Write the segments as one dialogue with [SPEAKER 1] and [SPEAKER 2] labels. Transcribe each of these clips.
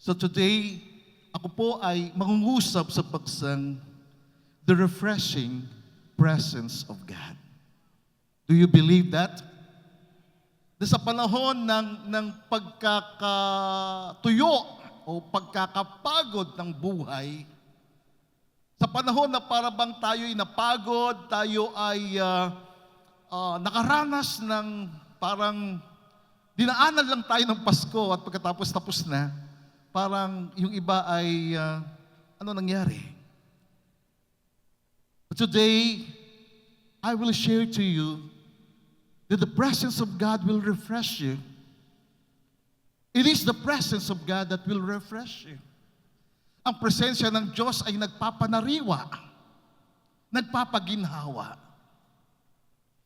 [SPEAKER 1] So today, ako po ay mangungusap sa paksang the refreshing presence of God. Do you believe that? Sa panahon ng pagkakatuyo o pagkakapagod ng buhay, sa panahon na para bang tayo'y napagod, tayo ay nakaranas ng parang dinaanan lang tayo ng Pasko at pagkatapos tapos na, parang yung iba ay ano nangyari? But today, I will share to you that the presence of God will refresh you. It is the presence of God that will refresh you. Ang presensya ng Diyos ay nagpapanariwa, nagpapaginhawa.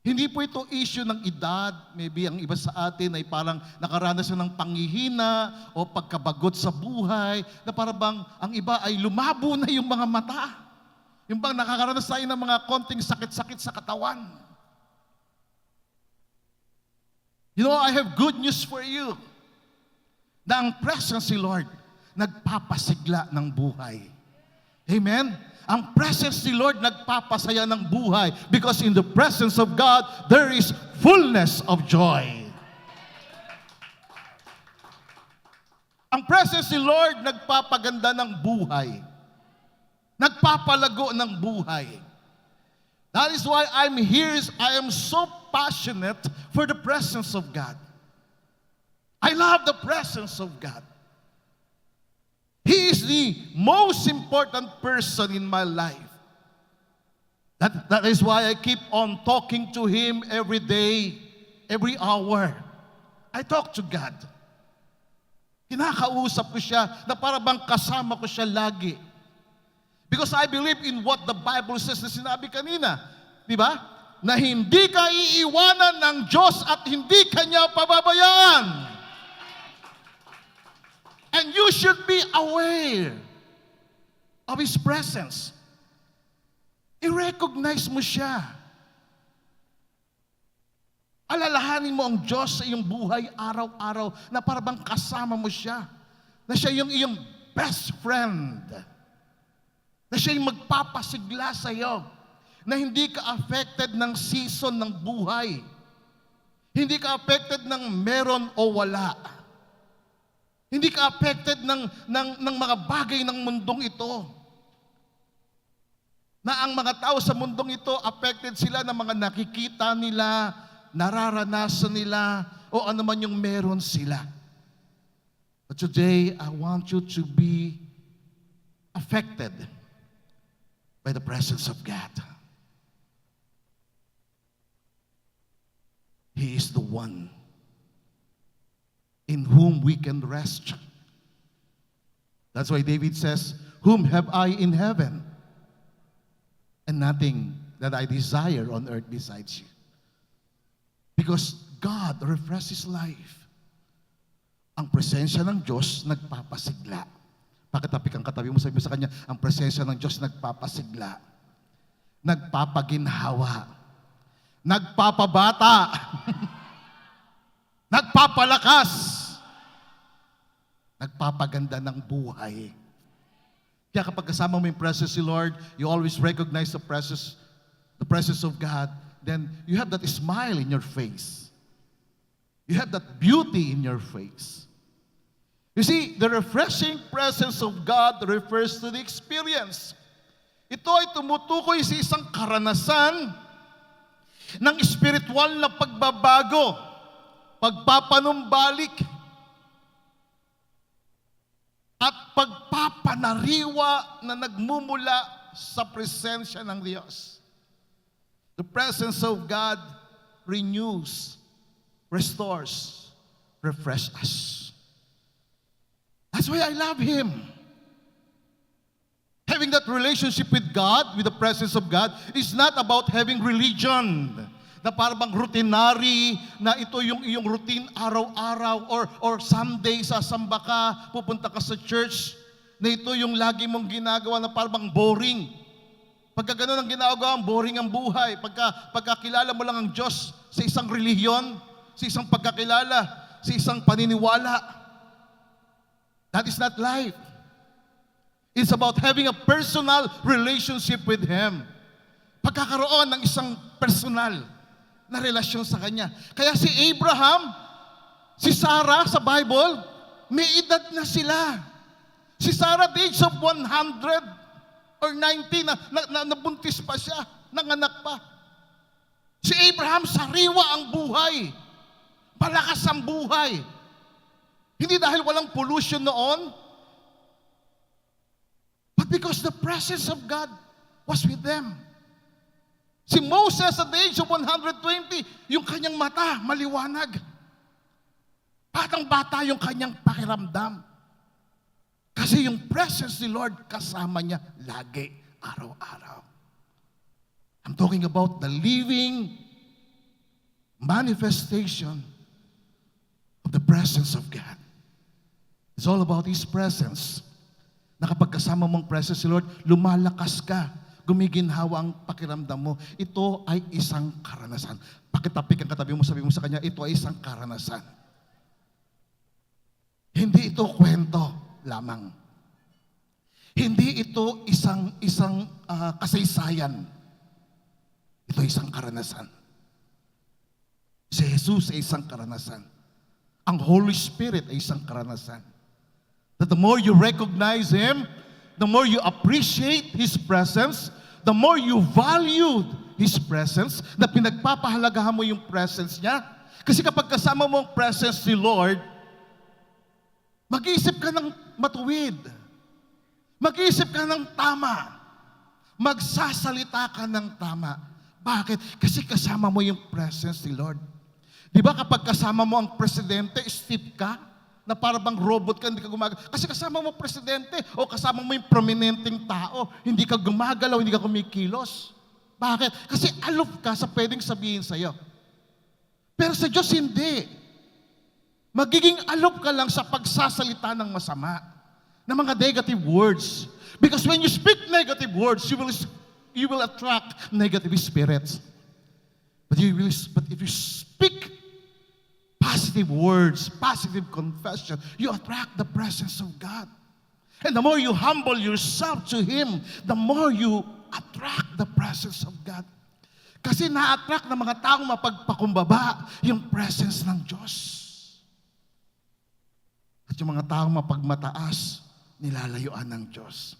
[SPEAKER 1] Hindi po ito issue ng edad. Maybe ang iba sa atin ay parang nakaranas ng panghihina o pagkabagot sa buhay, na parang ang iba ay lumabo na yung mga mata. Yung bang nakakaranas tayo ng mga konting sakit-sakit sa katawan. You know, I have good news for you. Na ang presence ni Lord, nagpapasigla ng buhay. Amen? Ang presence ni Lord nagpapasaya ng buhay because in the presence of God, there is fullness of joy. Ang presence ni Lord nagpapaganda ng buhay. Nagpapalago ng buhay. That is why I'm here. I am so passionate for the presence of God. I love the presence of God. He is the most important person in my life. That is why I keep on talking to Him every day, every hour. I talk to God. Kinakausap ko siya na para bang kasama ko siya lagi. Because I believe in what the Bible says na sinabi kanina. Di ba? Na hindi ka iiwanan ng Diyos at hindi ka niya pababayaan. And you should be aware of His presence. I-recognize mo siya. Alalahanin mo ang Diyos sa iyong buhay araw-araw na parang kasama mo siya. Na siya yung iyong best friend. Na siya yung magpapasigla sa iyo. Na hindi ka affected ng season ng buhay. Hindi ka affected ng meron o wala. Hindi ka affected ng mga bagay ng mundong ito. Na ang mga tao sa mundong ito, affected sila ng mga nakikita nila, nararanasan nila, o ano man yung meron sila. But today, I want you to be affected by the presence of God. He is the one in whom we can rest. That's why David says, "Whom have I in heaven? And nothing that I desire on earth besides you." Because God refreshes life. Ang presensya ng Diyos nagpapasigla. Pakitapi kang katabi mo, sabi mo sa kanya, ang presensya ng Diyos nagpapasigla. Nagpapaginhawa. Nagpapabata. Nagpapalakas. Nagpapaganda ng buhay. Kaya kapag kasama mo yung presence ni Lord, you always recognize the presence of God, then you have that smile in your face. You have that beauty in your face. You see, the refreshing presence of God refers to the experience. Ito ay tumutukoy sa isang karanasan ng espiritual na pagbabago, pagpapanumbalik, at pagpapanariwa na nagmumula sa presensya ng Diyos. The presence of God renews, restores, refreshes us. That's why I love Him. Having that relationship with God, with the presence of God, is not about having religion na parang routinary, na ito yung iyong routine araw-araw, or someday sasamba ka, pupunta ka sa church, na ito yung lagi mong ginagawa na parang boring. Pagka ganun ang ginagawa, boring ang buhay. Pagkakilala mo lang ang Diyos sa isang relihiyon, sa isang pagkakilala, sa isang paniniwala. That is not life. It's about having a personal relationship with Him. Pagkakaroon ng isang personal na relasyon sa Kanya. Kaya si Abraham, si Sarah sa Bible, may edad na sila. Si Sarah at the age of 100 or 90 na nabuntis pa siya, nanganak pa. Si Abraham, sariwa ang buhay. Malakas ang buhay. Hindi dahil walang pollution noon, but because the presence of God was with them. Si Moses at the age of 120, yung kanyang mata, maliwanag. Batang-bata yung kanyang pakiramdam. Kasi yung presence ni Lord kasama niya lagi, araw-araw. I'm talking about the living manifestation of the presence of God. It's all about His presence. Na kapag kasama mong presence si Lord, lumalakas ka, gumiginhawa ang pakiramdam mo. Ito ay isang karanasan. Pakitapik ang katabi mo, sabi mo sa kanya, ito ay isang karanasan. Hindi ito kwento lamang. Hindi ito isang kasaysayan. Ito ay isang karanasan. Si Jesus ay isang karanasan. Ang Holy Spirit ay isang karanasan. That the more you recognize Him, the more you appreciate His presence, the more you value His presence, na pinagpapahalagahan mo yung presence niya. Kasi kapag kasama mo ang presence ni Lord, mag-iisip ka ng matuwid. Mag-iisip ka ng tama. Magsasalita ka ng tama. Bakit? Kasi kasama mo yung presence ni Lord. Di ba kapag kasama mo ang presidente, stiff ka? Na para bang robot ka, hindi ka gumagalaw. Kasi kasama mo presidente o kasama mo yung prominenteng tao, hindi ka gumagalaw, hindi ka kumikilos. Bakit? Kasi aloof ka sa pwedeng sabihin sa'yo. Pero sa Diyos hindi. Magiging aloof ka lang sa pagsasalita ng masama, ng mga negative words. Because when you speak negative words, you will attract negative spirits. But if you speak positive words, positive confession, you attract the presence of God. And the more you humble yourself to Him, the more you attract the presence of God. Kasi na-attract ng mga taong mapagpakumbaba yung presence ng Diyos. At yung mga taong mapagmataas, nilalayuan ng Diyos.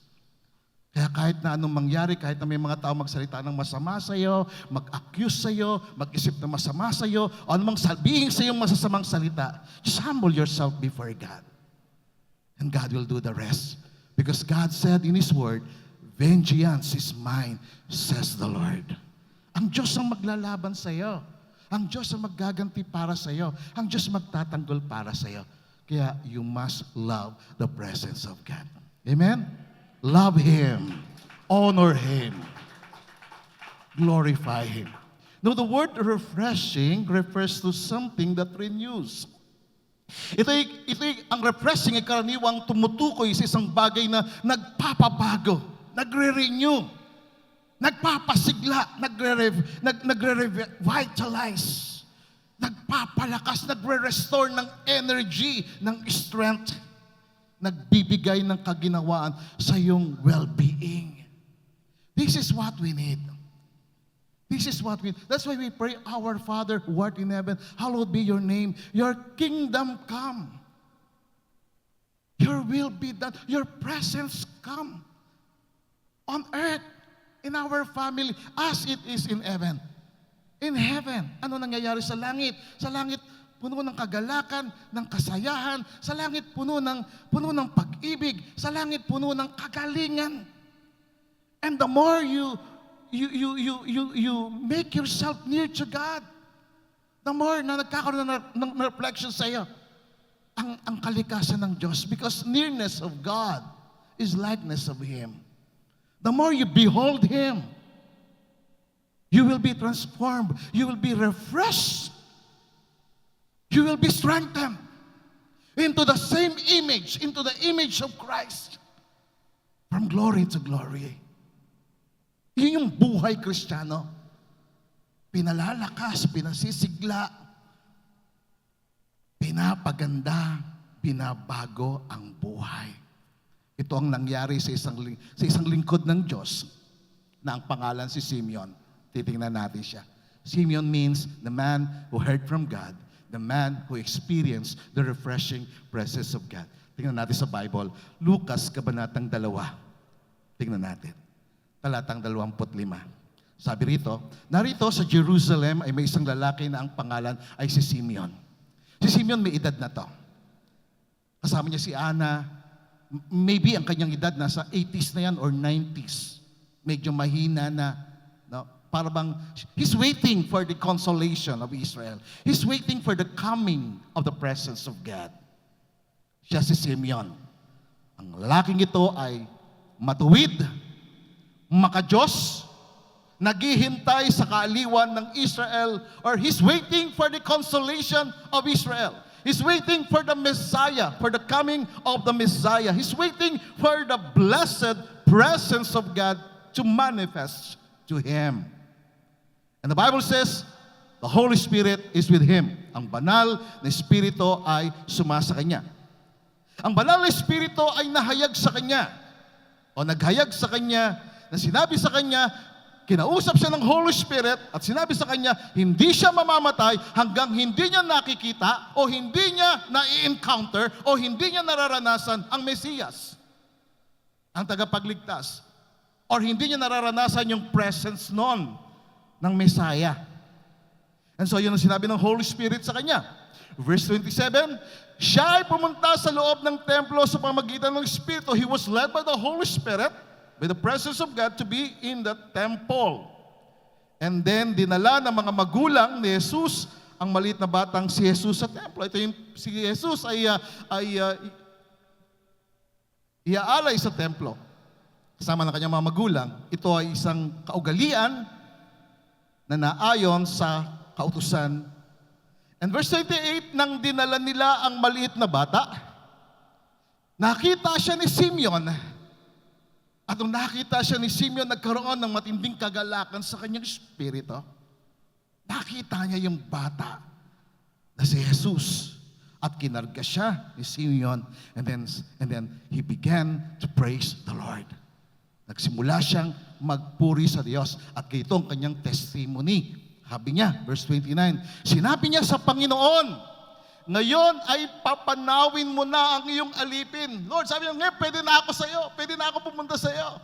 [SPEAKER 1] Kaya kahit na anong mangyari, kahit na may mga tao magsalita ng masama sa iyo, mag-accuse sa iyo, mag-isip ng masama sa iyo, o anumang sabihin sa iyo masasamang salita, just humble yourself before God. And God will do the rest. Because God said in His Word, vengeance is mine, says the Lord. Ang Diyos ang maglalaban sa iyo. Ang Diyos ang maggaganti para sa iyo. Ang Diyos magtatanggol para sa iyo. Kaya you must love the presence of God. Amen? Love Him. Honor Him. Glorify Him. Now, the word refreshing refers to something that renews. Ito ang refreshing ay karaniwang tumutukoy sa isang bagay na nagpapabago, nagre-renew, nagpapasigla, nagre-revitalize, nagpapalakas, nagre-restore ng energy, ng strength, nagbibigay ng kaginawaan sa iyong well-being. This is what we need. This is what we need. That's why we pray, Our Father who art in heaven, hallowed be your name. Your kingdom come. Your will be done. Your presence come. On earth, in our family, as it is in heaven. In heaven, ano nangyayari sa langit? Sa langit, puno ng kagalakan, ng kasayahan. Sa langit, puno ng pag-ibig. Sa langit, puno ng kagalingan. And the more you make yourself near to God, the more na nagkakaroon ng reflection sa iyo ang kalikasan ng Diyos. Because nearness of God is likeness of Him. The more you behold Him, you will be transformed. You will be refreshed. You will be strengthened into the same image, into the image of Christ. From glory to glory. Yun yung buhay Kristiyano. Pinalalakas, pinasisigla, pinapaganda, binabago ang buhay. Ito ang nangyari sa isang lingkod ng Diyos na ang pangalan si Simeon. Titingnan natin siya. Simeon means the man who heard from God, the man who experienced the refreshing presence of God. Tingnan natin sa Bible, Lucas, Kabanatang 2. Tingnan natin. Talatang 25. Sabi rito, narito sa Jerusalem ay may isang lalaki na ang pangalan ay si Simeon. Si Simeon may edad na to. Kasama niya si Ana. Maybe ang kanyang edad nasa 80s na yan or 90s. Medyo mahina na. No? Para bang, he's waiting for the consolation of Israel. He's waiting for the coming of the presence of God. Siya si Simeon. Ang lalaking ito ay matuwid, makadiyos, naghihintay sa kaaliwan ng Israel, or he's waiting for the consolation of Israel. He's waiting for the Messiah, for the coming of the Messiah. He's waiting for the blessed presence of God to manifest to him. And the Bible says, the Holy Spirit is with him. Ang banal na Espiritu ay sumasa kanya. Ang banal na Espiritu ay nahayag sa kanya, o naghayag sa kanya, na sinabi sa kanya, kinausap siya ng Holy Spirit, at sinabi sa kanya, hindi siya mamamatay hanggang hindi niya nakikita, o hindi niya na-encounter, o hindi niya nararanasan ang Mesiyas, ang tagapagligtas, or hindi niya nararanasan yung presence noon ng Messiah. And so yun ang sinabi ng Holy Spirit sa kanya. Verse 27, siya ay pumunta sa loob ng templo sa pamamagitan ng Espiritu. He was led by the Holy Spirit, by the presence of God, to be in the temple. And then, dinala ng mga magulang ni Jesus ang maliit na batang si Jesus sa templo. Ito yung si Jesus ay iaalay sa templo. Kasama ng kanyang mga magulang. Ito ay isang kaugalian na naayon sa kautusan. And verse 28, nang dinala nila ang maliit na bata, nakita siya ni Simeon. At nung nakita siya ni Simeon, nagkaroon ng matinding kagalakan sa kanyang espiritu. Nakita niya yung bata na si Jesus. At kinarga siya ni Simeon. And then he began to praise the Lord. Nagsimula siyang magpuri sa Diyos. At ito ang kanyang testimony. Sabi niya, verse 29, sinabi niya sa Panginoon, ngayon ay papanawin mo na ang iyong alipin. Lord, sabi niya, ngayon pwede na ako sa iyo. Pwede na ako pumunta sa iyo.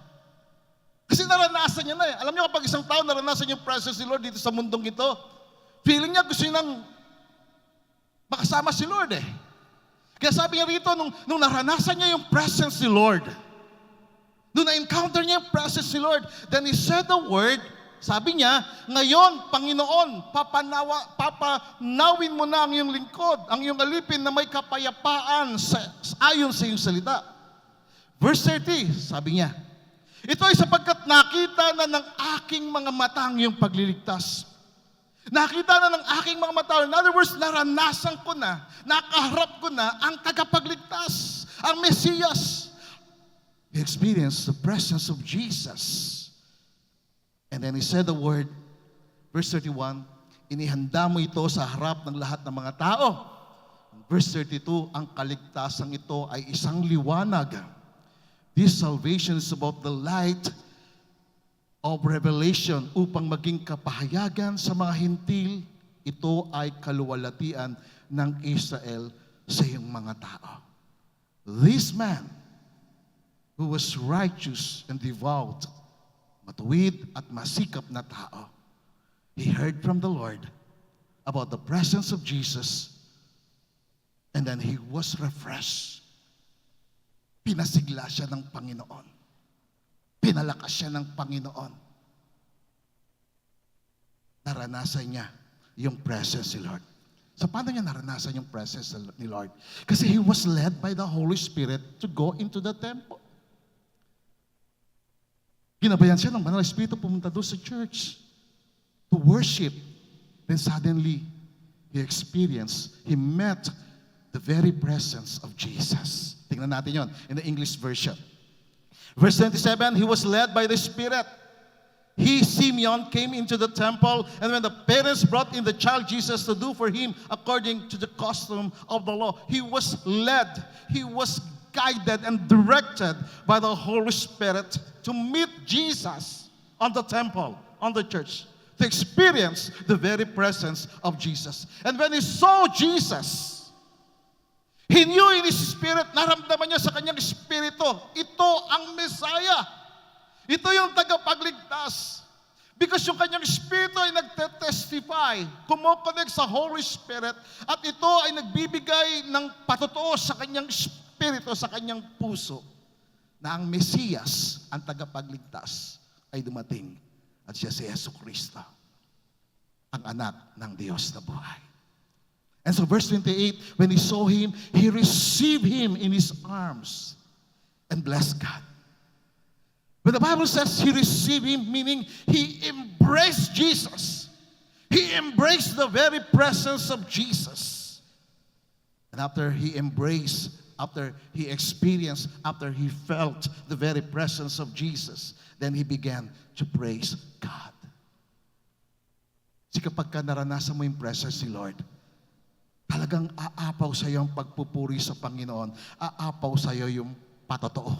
[SPEAKER 1] Kasi naranasan niya na eh. Alam niyo kapag isang tao naranasan yung presence ni Lord dito sa mundong ito, feeling niya gusto niya nang makasama si Lord eh. Kaya sabi niya rito, nung naranasan niya yung presence ni Lord, nung na-encounter niya yung presence ni Lord, then he said the word, sabi niya, ngayon, Panginoon, papanawin mo na ang iyong lingkod, ang iyong alipin na may kapayapaan ayon sa iyong salita. Verse 30, sabi niya, ito ay sapagkat nakita na ng aking mga mata ang iyong pagliligtas. Nakita na ng aking mga mata. In other words, naranasan ko na, nakaharap ko na ang tagapagligtas, ang Mesiyas. He experienced the presence of Jesus. And then he said the word, verse 31, inihanda mo ito sa harap ng lahat ng mga tao. Verse 32, ang kaligtasan ito ay isang liwanag. This salvation is about the light of revelation upang maging kapahayagan sa mga hintil. Ito ay kaluwalhatian ng Israel sa iyong mga tao. This man who was righteous and devout, matuwid at masikap na tao, he heard from the Lord about the presence of Jesus, and then he was refreshed. Pinasigla siya ng Panginoon. Pinalakas siya ng Panginoon. Naranasan niya yung presence ni Lord. So paano niya naranasan yung presence ni Lord? Kasi he was led by the Holy Spirit to go into the temple. Ginabayan siya ng Banal na Espiritu pumunta doon sa church to worship. Then suddenly, he met the very presence of Jesus. Tingnan natin yon in the English version. Verse 27, he was led by the Spirit. he, Simeon, came into the temple, and when the parents brought in the child Jesus to do for him according to the custom of the law, he was led, he was guided and directed by the Holy Spirit to meet Jesus on the temple, on the church, to experience the very presence of Jesus. And when he saw Jesus, he knew in his spirit, naramdaman niya sa kanyang espiritu, ito ang Messiah. Ito yung tagapagligtas. Because yung kanyang espiritu ay nagte-testify, kumokonek sa Holy Spirit, at ito ay nagbibigay ng patotoo sa kanyang espiritu, sa kanyang puso, na ang Mesiyas, ang tagapagligtas, ay dumating. At siya si Yesu Cristo, ang anak ng Diyos na buhay. And so verse 28, when he saw him, he received him in his arms and blessed God. When the Bible says he received him, meaning he embraced Jesus. He embraced the very presence of Jesus. And after he embraced, after he experienced, after he felt the very presence of Jesus, then he began to praise God. Kasi kapag ka naranasan mo yung presence ni Lord, talagang aapaw sa iyo ang pagpupuri sa Panginoon. Aapaw sa iyo yung patotoo.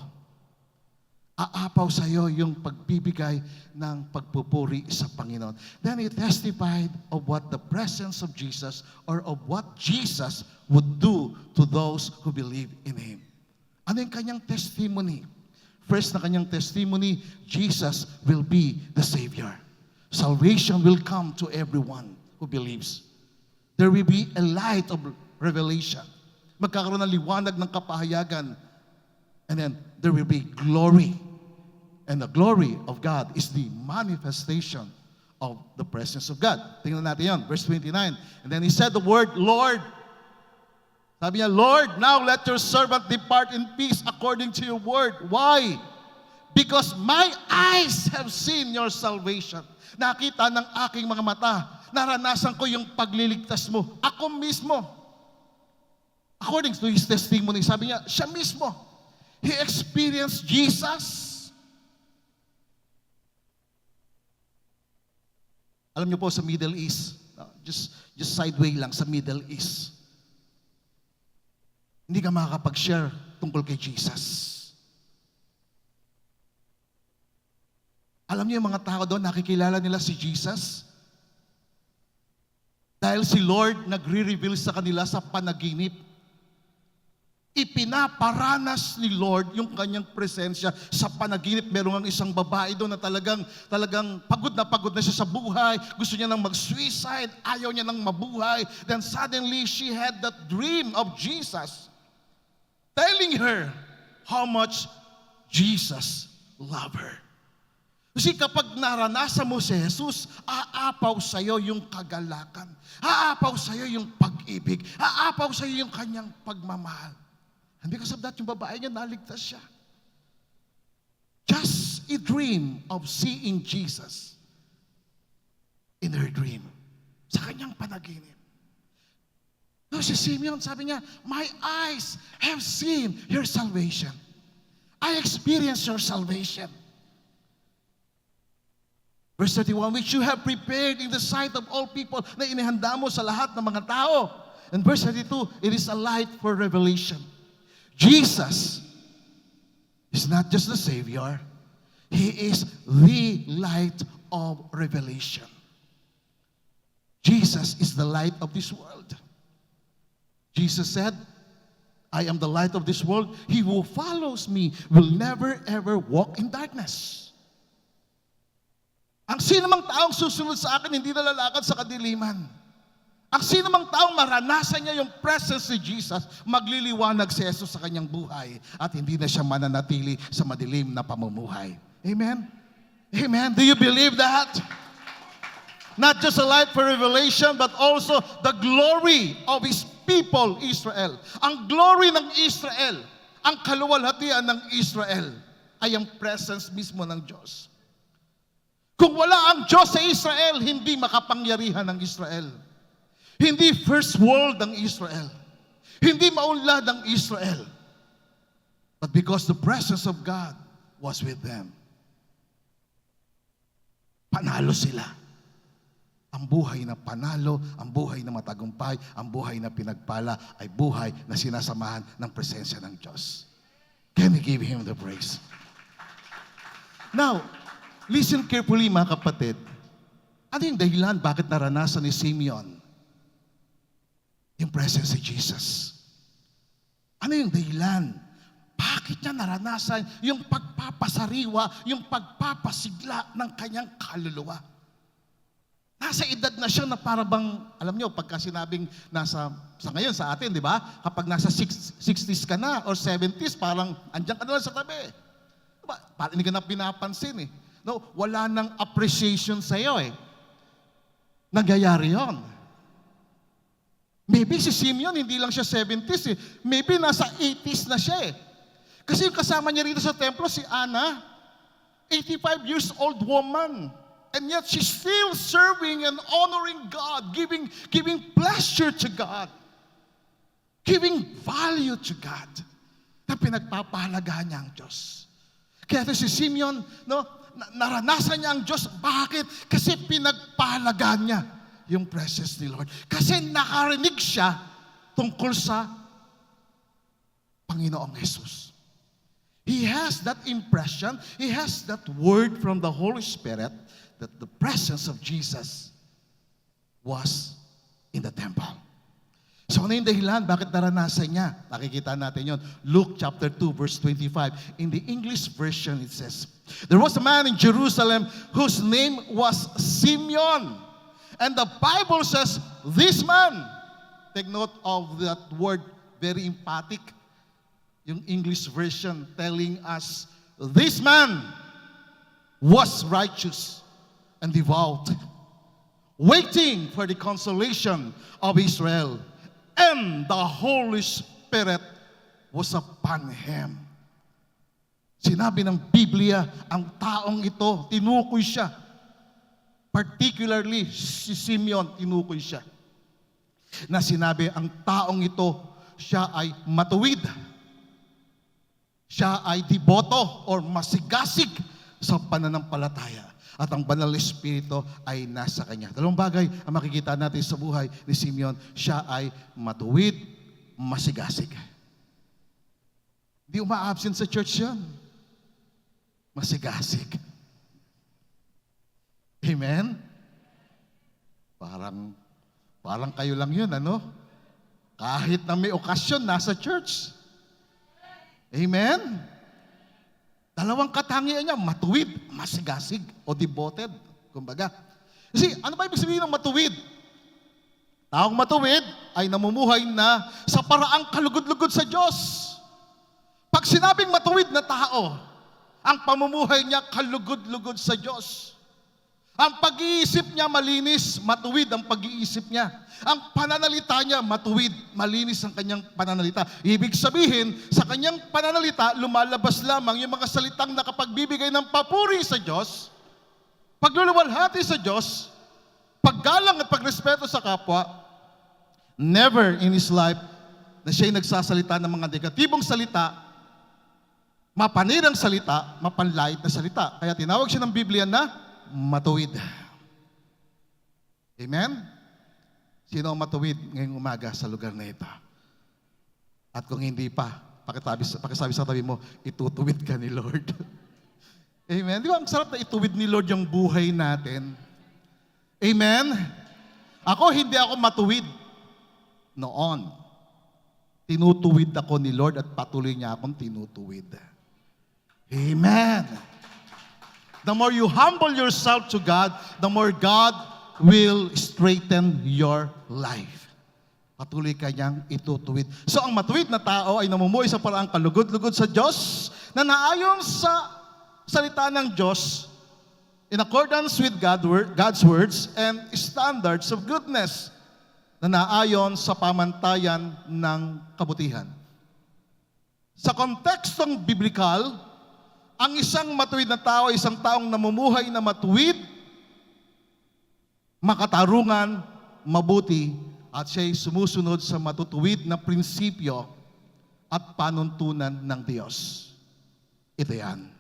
[SPEAKER 1] Aapaw sa iyo yung pagbibigay ng pagpupuri sa Panginoon. Then he testified of what the presence of Jesus or of what Jesus would do to those who believe in Him. Ano yung kanyang testimony? First na kanyang testimony, Jesus will be the Savior. Salvation will come to everyone who believes. There will be a light of revelation. Magkakaroon ng liwanag ng kapahayagan. And then there will be glory. And the glory of God is the manifestation of the presence of God. Tingnan natin yun. Verse 29. And then he said the word, Lord. Sabi niya, Lord, now let your servant depart in peace according to your word. Why? Because my eyes have seen your salvation. Nakita ng aking mga mata. Naranasan ko yung pagliligtas mo. Ako mismo. According to his testimony, sabi niya, siya mismo. He experienced Jesus. Alam niyo po sa Middle East, just sideway lang sa Middle East, hindi ka makakapag-share tungkol kay Jesus. Alam niyo yung mga tao doon, nakikilala nila si Jesus? Dahil si Lord nagre-reveal sa kanila sa panaginip. Ipinaparanas ni Lord yung kanyang presensya sa panaginip. Meron ang isang babae doon na talagang pagod na siya sa buhay. Gusto niya nang mag-suicide. Ayaw niya nang mabuhay. Then suddenly she had that dream of Jesus telling her how much Jesus loved her. Kasi kapag naranasan mo si Jesus, aapaw sa iyo yung kagalakan. Aapaw sa iyo yung pag-ibig. Aapaw sa iyo yung kanyang pagmamahal. And because of that, yung babae niya, naligtas siya. Just a dream of seeing Jesus in her dream. Sa kanyang panaginip. No, si Simeon, sabi niya, my eyes have seen your salvation. I experienced your salvation. Verse 31, which you have prepared in the sight of all people, na inihanda mo sa lahat ng mga tao. And verse 32, it is a light for revelation. Jesus is not just the Savior, He is the light of revelation. Jesus is the light of this world. Jesus said, I am the light of this world. He who follows me will never ever walk in darkness. Ang sino mang taong susunod sa akin, hindi nalalakad sa kadiliman. Ang sino mang taong maranasan niya yung presence ni Jesus, magliliwanag si Jesus sa kanyang buhay at hindi na siya mananatili sa madilim na pamumuhay. Amen? Amen? Do you believe that? Not just a light for revelation, but also the glory of His people, Israel. Ang glory ng Israel, ang kaluwalhatian ng Israel, ay ang presence mismo ng Diyos. Kung wala ang Diyos sa Israel, hindi makapangyarihan ng Israel. Hindi first world ang Israel. Hindi maunlad ang Israel. But because the presence of God was with them. panalo sila. Ang buhay na panalo, ang buhay na matagumpay, ang buhay na pinagpala ay buhay na sinasamahan ng presensya ng Diyos. Can we give Him the praise? Now, listen carefully mga kapatid. Ano yung dahilan bakit naranasan ni Simeon yung presence ni Jesus? Ano yung dahilan? Bakit niya naranasan yung pagpapasariwa, yung pagpapasigla ng kanyang kaluluwa? Nasa edad na siya na para bang, alam nyo, pagka sinabing sa ngayon sa atin, di ba? Kapag nasa 60s ka na or 70s, parang andyan ka na lang sa tabi. Diba? Parang hindi ka na pinapansin eh. No, wala nang appreciation sa'yo eh. Nagyayari yun. Maybe si Simeon, hindi lang siya 70s eh. Maybe nasa 80s na siya eh. Kasi yung kasama niya rito sa templo, si Anna, 85 years old woman. And yet she's still serving and honoring God, giving pleasure to God, giving value to God, na pinagpapahalagahan niya ang Diyos. Kaya ito si Simeon, no, naranasan niya ang Diyos. Bakit? Kasi pinagpahalagahan niya yung presence ni Lord. Kasi nakarinig siya tungkol sa Panginoong Jesus. He has that impression, he has that word from the Holy Spirit that the presence of Jesus was in the temple. So ano yung dahilan? Bakit naranasan niya? Nakikita natin yon. Luke chapter 2 verse 25. In the English version it says, there was a man in Jerusalem whose name was Simeon. And the Bible says, this man, take note of that word, very emphatic. Yung English version telling us, this man was righteous and devout, waiting for the consolation of Israel. And the Holy Spirit was upon him. Sinabi ng Biblia, ang taong ito, tinukoy siya. Particularly, si Simeon, tinukoy siya. Na sinabi, ang taong ito, siya ay matuwid. Siya ay deboto or masigasig sa pananampalataya. At ang banal na Espiritu ay nasa kanya. Dalawang bagay ang makikita natin sa buhay ni Simeon. Siya ay matuwid, masigasig. Hindi uma-absent sa church yan. Masigasig. Amen? Parang kayo lang yun, ano? Kahit na may okasyon, nasa church. Amen? Dalawang katangian niya, matuwid, masigasig, o devoted, kumbaga. Kasi ano ba ibig sabihin ng matuwid? Taong matuwid ay namumuhay na sa paraang kalugod-lugod sa Diyos. Pag sinabing matuwid na tao, ang pamumuhay niya kalugod-lugod sa Diyos. Ang pag-iisip niya malinis, matuwid ang pag-iisip niya. Ang pananalita niya matuwid, malinis ang kanyang pananalita. Ibig sabihin, sa kanyang pananalita, lumalabas lamang yung mga salitang nakapagbibigay ng papuri sa Diyos, pagluluwalhati sa Diyos, paggalang at pagrespeto sa kapwa. Never in his life na siya'y nagsasalita ng mga negatibong salita, mapanirang salita, mapanlait na salita. Kaya tinawag siya ng Biblia na matuwid. Amen? Sino ang matuwid ngayong umaga sa lugar na ito? At kung hindi pa, pakisabi sa tabi mo, itutuwid ka ni Lord. Amen? Di ba ang sarap na ituwid ni Lord yung buhay natin? Amen? Hindi ako matuwid noon. Tinutuwid ako ni Lord at patuloy niya akong tinutuwid. Amen? The more you humble yourself to God, the more God will straighten your life. Patuloy ka niyang itutuwid. So ang matuwid na tao ay namumuhay sa paraang kalugod-lugod sa Diyos na naayon sa salita ng Diyos in accordance with God's words and standards of goodness na naayon sa pamantayan ng kabutihan. Sa kontekstong biblikal, ang isang matuwid na tao ay isang taong namumuhay na matuwid, makatarungan, mabuti, at siya'y sumusunod sa matutuwid na prinsipyo at panuntunan ng Diyos. Ito yan.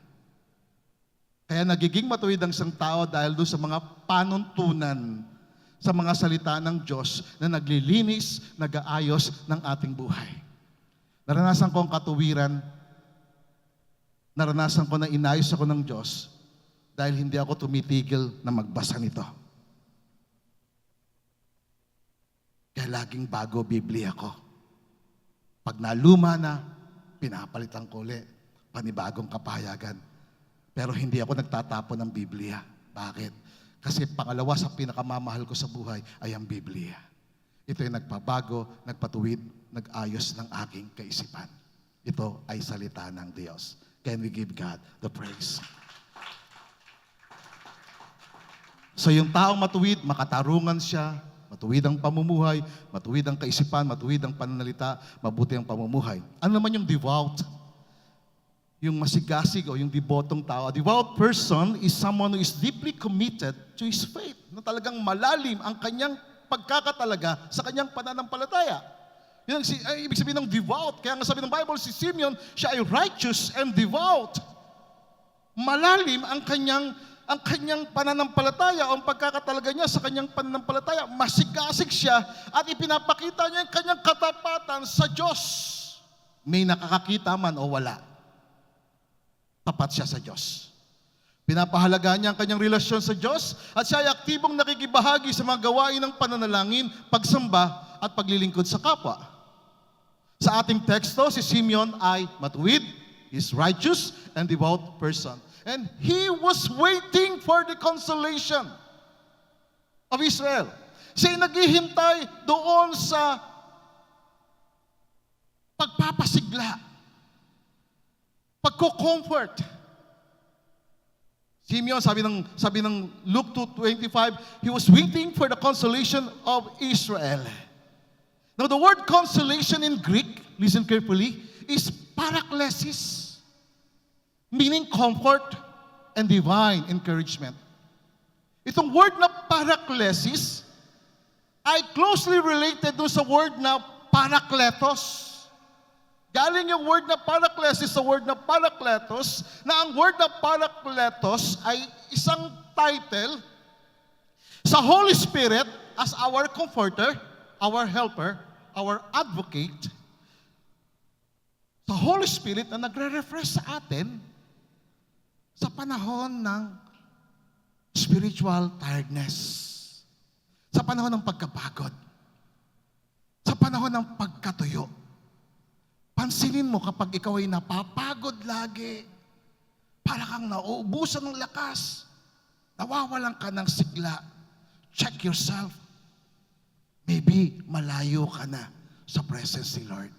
[SPEAKER 1] Kaya nagiging matuwid ang isang tao dahil doon sa mga panuntunan, sa mga salita ng Diyos na naglilinis, nag-aayos ng ating buhay. Naranasan ko ang katuwiran, naranasan ko na inayos ako ng Diyos dahil hindi ako tumitigil na magbasa nito. Kaya laging bago Biblia ko. Pag naluma na, pinapalitan ko ulit, panibagong kapahayagan. Pero hindi ako nagtatapon ng Biblia. Bakit? Kasi pangalawa sa pinakamamahal ko sa buhay ay ang Biblia. Ito ay nagpabago, nagpatuwid, nag-ayos ng aking kaisipan. Ito ay salita ng Diyos. Can we give God the praise? So yung taong matuwid, makatarungan siya, matuwid ang pamumuhay, matuwid ang kaisipan, matuwid ang pananalita, mabuti ang pamumuhay. Ano naman yung devout? Yung masigasig o yung debotong tao. A devout person is someone who is deeply committed to his faith. Na talagang malalim ang kanyang pagkakatalaga sa kanyang pananampalataya. Yan ay ibig sabihin ng devout. Kaya nga sabi ng Bible, si Simeon, siya ay righteous and devout. Malalim ang kanyang pananampalataya o ang pagkakatalaga niya sa kanyang pananampalataya. Masigasig siya at ipinapakita niya ang kanyang katapatan sa Diyos. May nakakakita man o wala. Tapat siya sa Diyos. Pinapahalagaan niya ang kanyang relasyon sa Diyos at siya ay aktibong nakikibahagi sa mga gawain ng pananalangin, pagsamba at paglilingkod sa kapwa. Sa ating teksto, si Simeon ay matuwid, is righteous and devout person. And he was waiting for the consolation of Israel. Siya ay naghihintay doon sa pagpapasigla, pagko-comfort. Simeon, sabi ng Luke 2:25, he was waiting for the consolation of Israel. Now the word consolation in Greek, listen carefully, is paraklesis, meaning comfort and divine encouragement. Itong word na paraklesis ay closely related doon sa word na parakletos. Galing yung word na paraklesis sa word na parakletos, na ang word na parakletos ay isang title sa Holy Spirit as our comforter, our helper, our advocate. Sa Holy Spirit na nagre-refresh sa atin sa panahon ng spiritual tiredness, sa panahon ng pagkapagod, sa panahon ng pagkatuyo. Pansinin mo kapag ikaw ay napapagod lagi, para kang nauubusan ng lakas, nawawalan ka ng sigla, check yourself. Maybe malayo ka na sa presence ni Lord.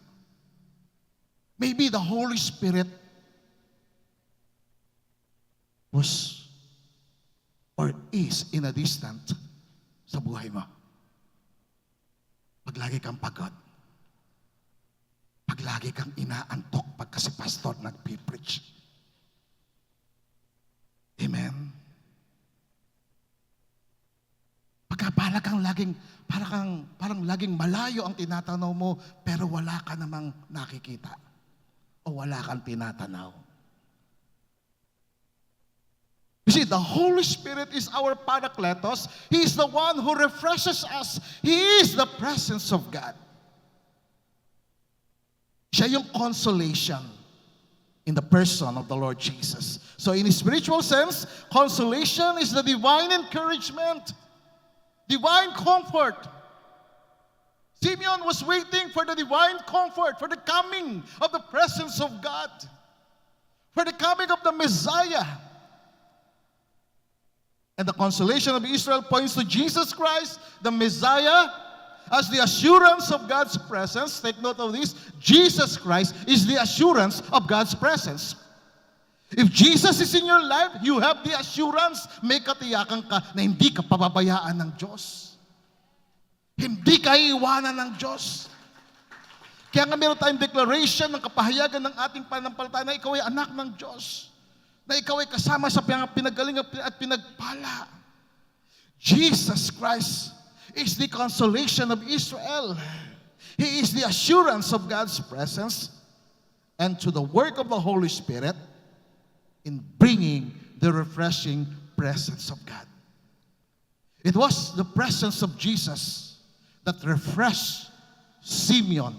[SPEAKER 1] Maybe the Holy Spirit was or is in a distant sa buhay mo. Pag lagi kang pagod, pag lagi kang inaantok pag kasi pastor nagpipreach. Amen? Pagka parang laging malayo ang tinatanaw mo, pero wala ka namang nakikita. O wala kang tinatanaw. You see, the Holy Spirit is our Parakletos. He is the one who refreshes us. He is the presence of God. Siya yung consolation in the person of the Lord Jesus. So in a spiritual sense, consolation is the divine encouragement, divine comfort. Simeon was waiting for the divine comfort, for the coming of the presence of God, for the coming of the Messiah. And the consolation of Israel points to Jesus Christ, the Messiah, as the assurance of God's presence. Take note of this. Jesus Christ is the assurance of God's presence. If Jesus is in your life, you have the assurance, may katiyakan ka na hindi ka pababayaan ng Diyos. Hindi ka iiwanan ng Diyos. Kaya nga meron tayong declaration ng kapahayagan ng ating pananampalataya na ikaw ay anak ng Diyos. Na ikaw ay kasama sa pinagaling at pinagpala. Jesus Christ is the consolation of Israel. He is the assurance of God's presence and to the work of the Holy Spirit in bringing the refreshing presence of God. It was the presence of Jesus that refreshed Simeon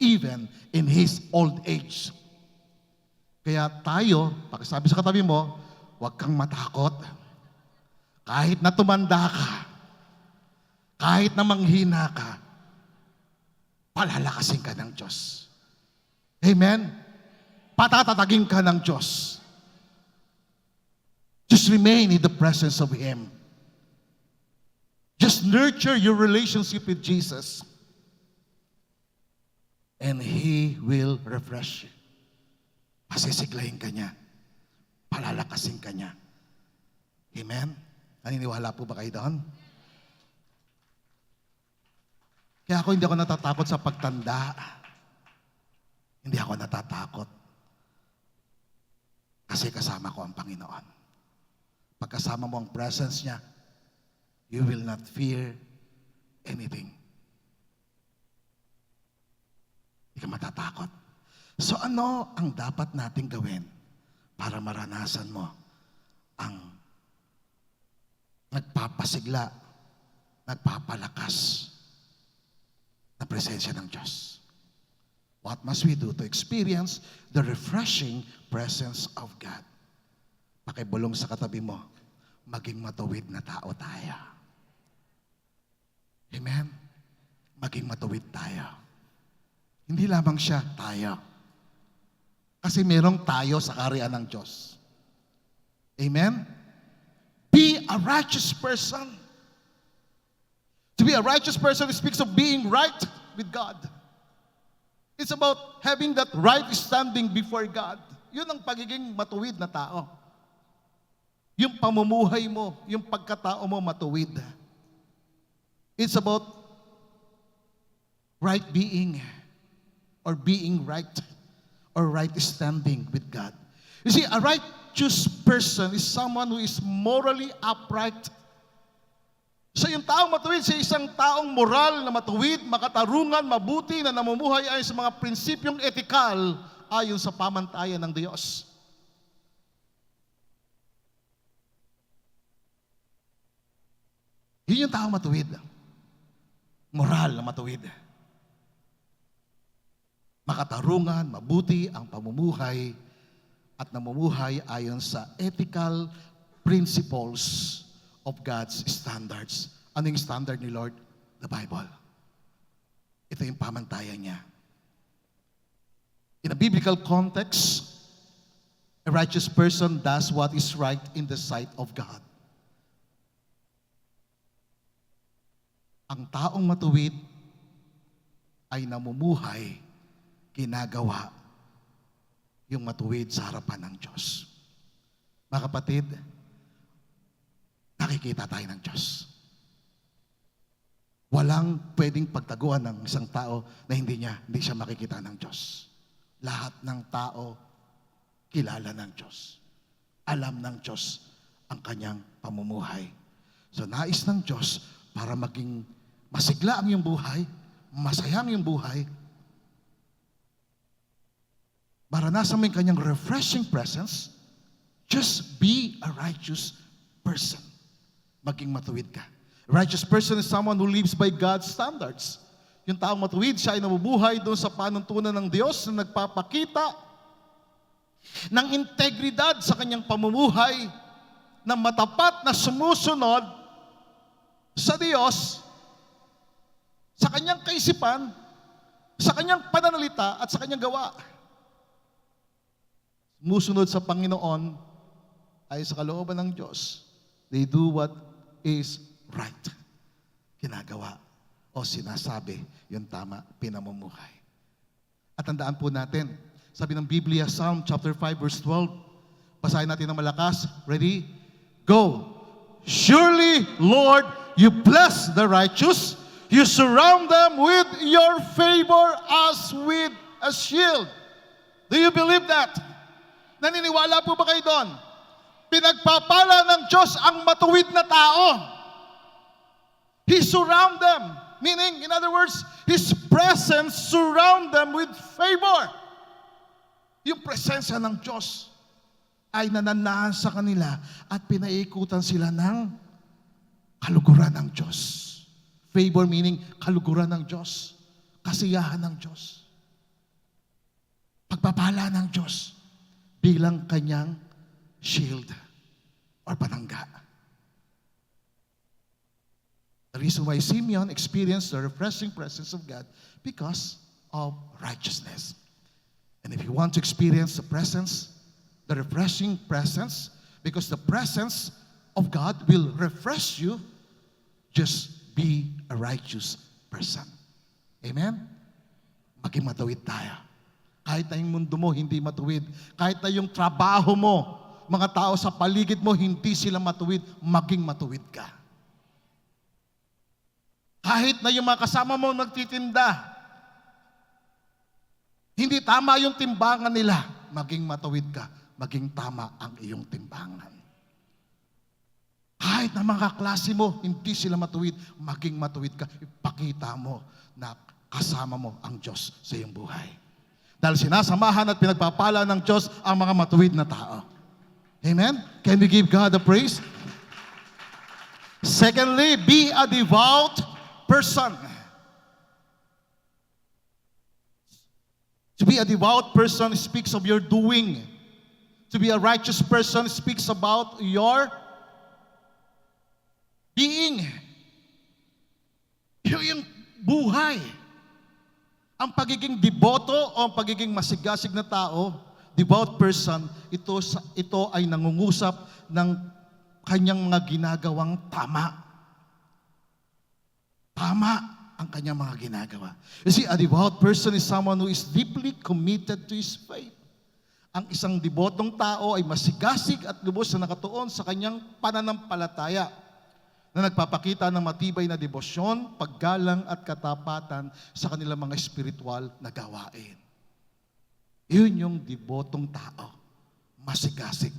[SPEAKER 1] even in his old age. Kaya tayo, pakisabi sa katabi mo, huwag kang matakot. Kahit na tumanda ka, kahit na manghina ka, palalakasin ka ng Diyos. Amen? Patatatagin ka ng Diyos. Just remain in the presence of Him. Just nurture your relationship with Jesus. And He will refresh you. Pasisiglahin ka niya. Palalakasin ka niya. Amen? Naniniwala po ba kayo doon? Kaya ako hindi ako natatakot sa pagtanda. Hindi ako natatakot. Kasi kasama ko ang Panginoon. Pagkasama mo ang presence niya, you will not fear anything. Hindi ka matatakot. So ano ang dapat nating gawin para maranasan mo ang nagpapasigla, nagpapalakas na presensya ng Diyos? What must we do to experience the refreshing presence of God? Pakibulong sa katabi mo, maging matuwid na tao tayo. Amen? Maging matuwid tayo. Hindi lamang siya, tayo. Kasi merong tayo sa kaharian ng Diyos. Amen? Be a righteous person. To be a righteous person, it speaks of being right with God. It's about having that right standing before God. Yun ang pagiging matuwid na tao. Yung pamumuhay mo, yung pagkatao mo matuwid. It's about right being or being right or right standing with God. You see, a righteous person is someone who is morally upright. So yung taong matuwid, siya isang taong moral na matuwid, makatarungan, mabuti, na namumuhay ayon sa mga prinsipyong etikal ayon sa pamantayan ng Diyos. Yun yung taong matuwid. Moral na matuwid. Makatarungan, mabuti ang pamumuhay at namumuhay ayon sa ethical principles of God's standards. Ano yung standard ni Lord? The Bible. Ito yung pamantayan niya. In a biblical context, a righteous person does what is right in the sight of God. Ang taong matuwid ay namumuhay, ginagawa yung matuwid sa harapan ng Diyos. Mga kapatid, nakikita tayo ng Diyos. Walang pwedeng pagtaguan ng isang tao na hindi siya makikita ng Diyos. Lahat ng tao kilala ng Diyos. Alam ng Diyos ang kanyang pamumuhay. So nais ng Diyos para maging masigla ang iyong buhay, masaya ang iyong buhay, maranasan mo yung kanyang refreshing presence, just be a righteous person. Maging matuwid ka. A righteous person is someone who lives by God's standards. Yung taong matuwid, siya ay nabubuhay doon sa panuntunan ng Diyos na nagpapakita ng integridad sa kanyang pamumuhay, na matapat na sumusunod sa Diyos, sa kanyang kaisipan, sa kanyang pananalita at sa kanyang gawa. Sumusunod sa Panginoon ay sa kalooban ng Diyos. They do what is right. Ginagawa o sinasabi yung tama, pinamumuhay. At tandaan po natin, sabi ng Biblia, Psalm chapter 5 verse 12, basahin natin ng malakas. Ready? Go! Surely, Lord, you bless the righteous. You surround them with your favor as with a shield. Do you believe that? Naniniwala po ba kayo doon? Pinagpapala ng Diyos ang matuwid na tao. He surround them. Meaning, in other words, His presence surround them with favor. Yung presensya ng Diyos ay nananahan sa kanila at pinaikutan sila ng kaluguran ng Diyos. Favor meaning kaluguran ng Diyos, kasiyahan ng Diyos, pagpapala ng Diyos bilang kanyang shield or panangga. The reason why Simeon experienced the refreshing presence of God because of righteousness. And if you want to experience the refreshing presence, because the presence of God will refresh you, just be a righteous person. Amen? Maging matuwid tayo. Kahit na yung mundo mo hindi matuwid, kahit na yung trabaho mo, mga tao sa paligid mo hindi sila matuwid, maging matuwid ka. Kahit na yung mga kasama mo nagtitinda, hindi tama yung timbangan nila, maging matuwid ka, maging tama ang iyong timbangan. Kahit na mga klase mo, hindi sila matuwid, maging matuwid ka, ipakita mo na kasama mo ang Diyos sa iyong buhay. Dahil sinasamahan at pinagpapala ng Diyos ang mga matuwid na tao. Amen? Can we give God the praise? Secondly, be a devout person. To be a devout person speaks of your doing. To be a righteous person speaks about your being. Yung buhay. Ang pagiging deboto o ang pagiging masigasig na tao, devout person, ito ay nangungusap ng kanyang mga ginagawang tama. Tama ang kanyang mga ginagawa. You see, a devout person is someone who is deeply committed to his faith. Ang isang debotong tao ay masigasig at lubos na nakatuon sa kanyang pananampalataya na nagpapakita ng matibay na debosyon, paggalang at katapatan sa kanilang mga espiritual na gawain. Yun yung debotong tao, masigasig.